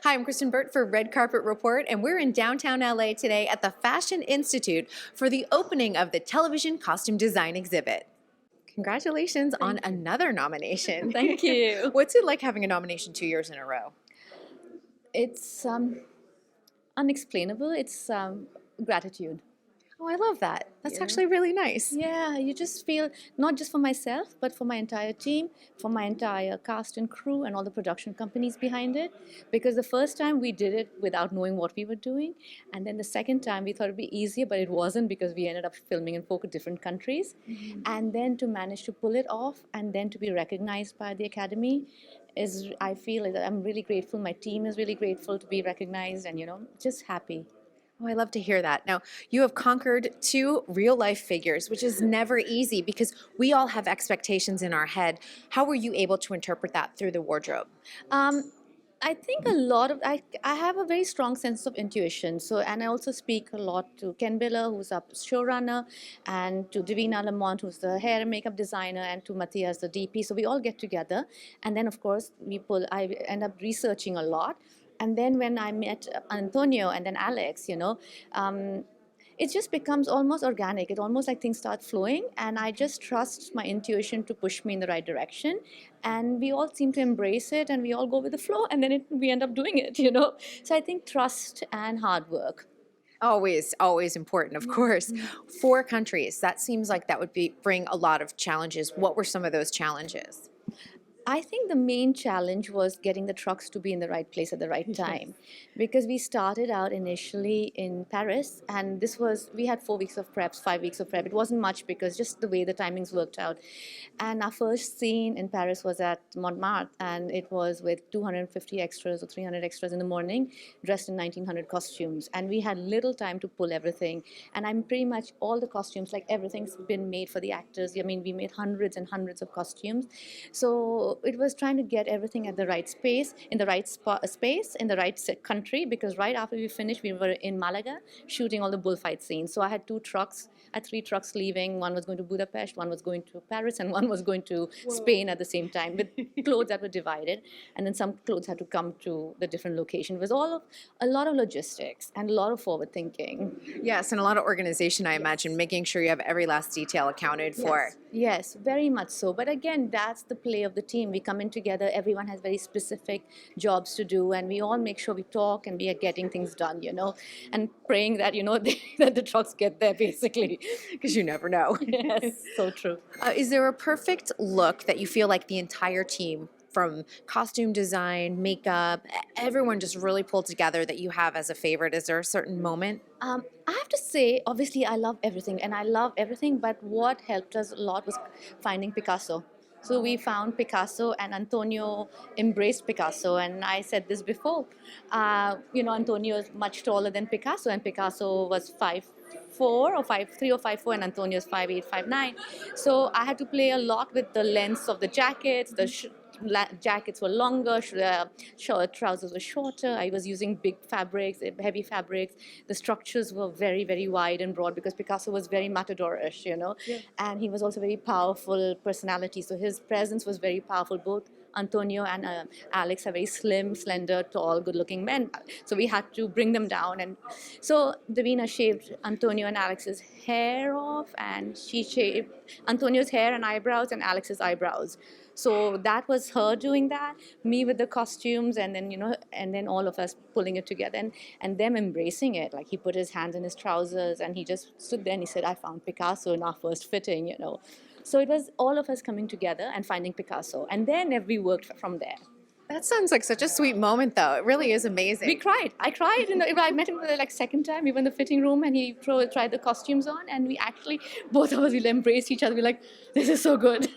Hi, I'm Kristyn Burtt for Red Carpet Report, and we're in downtown LA today at the Fashion Institute for the opening of the Television Costume Design exhibit. Congratulations on another nomination. Thank you. What's it like having a nomination 2 years in a row? It's unexplainable. It's gratitude. Oh, I love that. That's Yeah. actually really nice. Yeah, you just feel not just for myself, but for my entire team, for my entire cast and crew, and all the production companies behind it. Because the first time we did it without knowing what we were doing, and then the second time we thought it'd be easier, but it wasn't because we ended up filming in 4 different countries. And then to manage to pull it off, and then to be recognized by the Academy, I feel like I'm really grateful. My team is really grateful to be recognized, and just happy. Oh, I love to hear that. Now, you have conquered 2 real-life figures, which is never easy because we all have expectations in our head. How were you able to interpret that through the wardrobe? I think a lot of I have a very strong sense of intuition. So, and I also speak a lot to Ken Biller, who's our showrunner, and to Davina Lamont, who's the hair and makeup designer, and to Matthias, the DP. So we all get together, and then of course I end up researching a lot. And then when I met Antonio and then Alex, it just becomes almost organic. It almost like things start flowing, and I just trust my intuition to push me in the right direction. And we all seem to embrace it, and we all go with the flow, and then we end up doing it, So I think trust and hard work. Always, always important, of course. 4 countries, that seems like that would bring a lot of challenges. What were some of those challenges? I think the main challenge was getting the trucks to be in the right place at the right time, because we started out initially in Paris, and we had 4 weeks of preps, 5 weeks of prep. It wasn't much because just the way the timings worked out. And our first scene in Paris was at Montmartre, and it was with 250 extras or 300 extras in the morning, dressed in 1900 costumes. And we had little time to pull everything. And I'm pretty much all the costumes, like everything's been made for the actors. I mean, we made hundreds and hundreds of costumes. So it was trying to get everything at the right space, in the right space, in the right country, because right after we finished, we were in Malaga shooting all the bullfight scenes. So I had 3 trucks leaving. One was going to Budapest, one was going to Paris, and one was going to Spain at the same time, with clothes that were divided. And then some clothes had to come to the different location. It was a lot of logistics and a lot of forward thinking. Yes, and a lot of organization, I imagine, making sure you have every last detail accounted for. Yes, very much so. But again, that's the play of the team. We come in together, everyone has very specific jobs to do, and we all make sure we talk and we are getting things done, and praying that, that the trucks get there, basically. Because you never know. Yes, so true. Is there a perfect look that you feel like the entire team, from costume design, makeup, everyone just really pulled together that you have as a favorite? Is there a certain moment? I have to say, obviously, I love everything, but what helped us a lot was finding Picasso. So we found Picasso, and Antonio embraced Picasso. And I said this before, Antonio is much taller than Picasso, and Picasso was 5'4" or 5'3" or 5'4", and Antonio is 5'8", 5'9". So I had to play a lot with the lengths of the jackets. Jackets were longer, trousers were shorter. I was using big fabrics, heavy fabrics. The structures were very, very wide and broad because Picasso was very matador-ish, And he was also very powerful personality. So his presence was very powerful. Both Antonio and Alex are very slim, slender, tall, good-looking men. So we had to bring them down. And so Davina shaved Antonio and Alex's hair off, and she shaved Antonio's hair and eyebrows and Alex's eyebrows. So that was her doing that, me with the costumes, and then, and then all of us pulling it together and them embracing it. Like, he put his hands in his trousers and he just stood there and he said, "I found Picasso in our first fitting," So it was all of us coming together and finding Picasso. And then we worked from there. That sounds like such a sweet moment, though. It really is amazing. We cried. I cried. I met him for the second time. We were in the fitting room, and he tried the costumes on, and we actually, both of us, will embrace each other. We're like, "This is so good."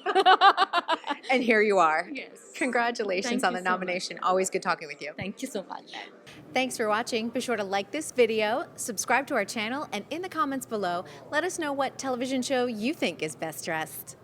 And here you are. Yes. Congratulations on the nomination. Always good talking with you. Thank you so much. Thanks for watching. Be sure to like this video, subscribe to our channel, and in the comments below, let us know what television show you think is best dressed.